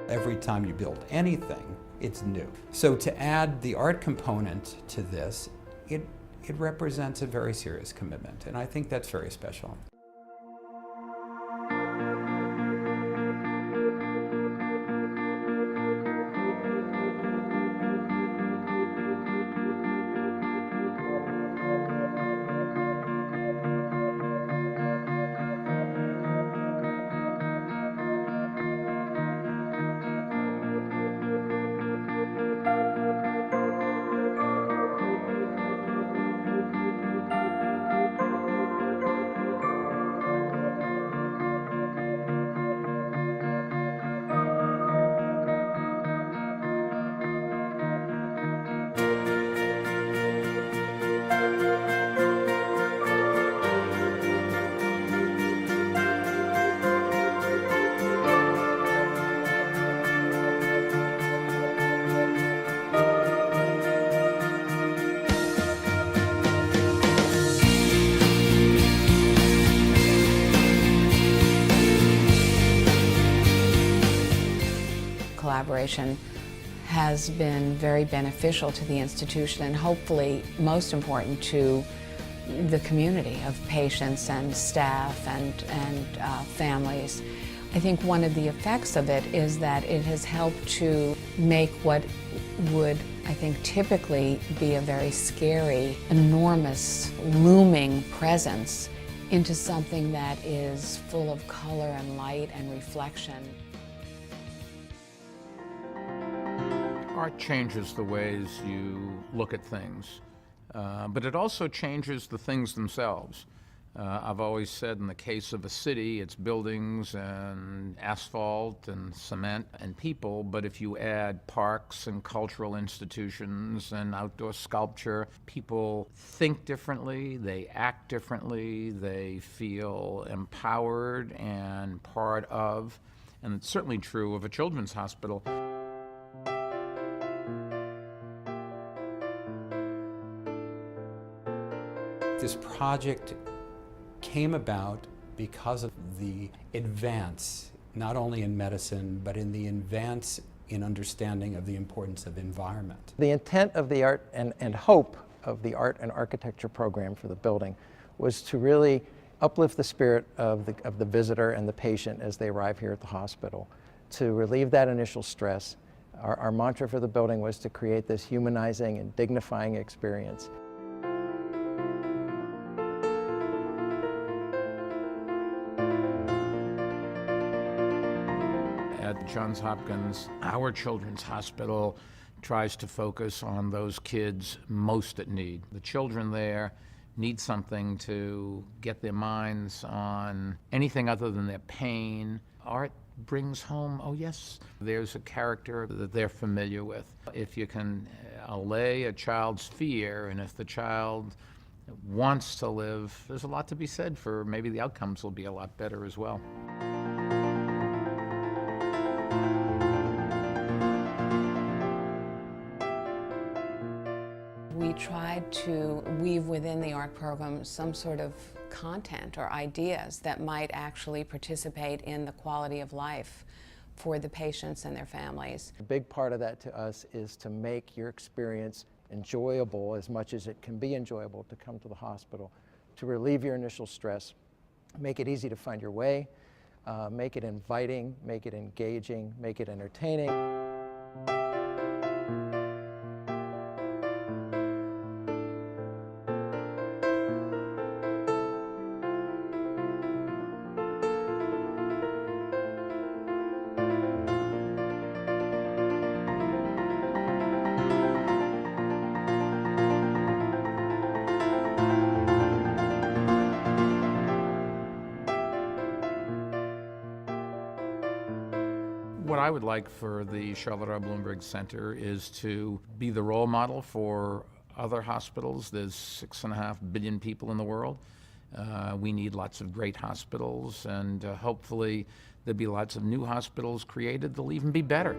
Every time you build anything, it's new. So to add the art component to this, it represents a very serious commitment, and I think that's very special. Collaboration has been very beneficial to the institution and hopefully most important to the community of patients and staff and families. I think one of the effects of it is that it has helped to make what would, I think, typically be a very scary, enormous, looming presence into something that is full of color and light and reflection. Art changes the ways you look at things, but it also changes the things themselves. I've always said in the case of a city, it's buildings and asphalt and cement and people, but if you add parks and cultural institutions and outdoor sculpture, people think differently, they act differently, they feel empowered and part of, and it's certainly true of a children's hospital. This project came about because of the advance, not only in medicine, but in the advance in understanding of the importance of environment. The intent of the art and hope of the art and architecture program for the building was to really uplift the spirit of the visitor and the patient as they arrive here at the hospital, to relieve that initial stress. Our mantra for the building was to create this humanizing and dignifying experience. At Johns Hopkins, our children's hospital tries to focus on those kids most at need. The children there need something to get their minds on anything other than their pain. Art brings home, oh yes, there's a character that they're familiar with. If you can allay a child's fear, and if the child wants to live, there's a lot to be said for maybe the outcomes will be a lot better as well. We tried to weave within the art program some sort of content or ideas that might actually participate in the quality of life for the patients and their families. A big part of that to us is to make your experience enjoyable as much as it can be enjoyable to come to the hospital, to relieve your initial stress, make it easy to find your way, make it inviting, make it engaging, make it entertaining. I would like for the Charlotte R. Bloomberg Center is to be the role model for other hospitals. There's 6.5 billion people in the world. We need lots of great hospitals, and hopefully there'll be lots of new hospitals created that'll even be better.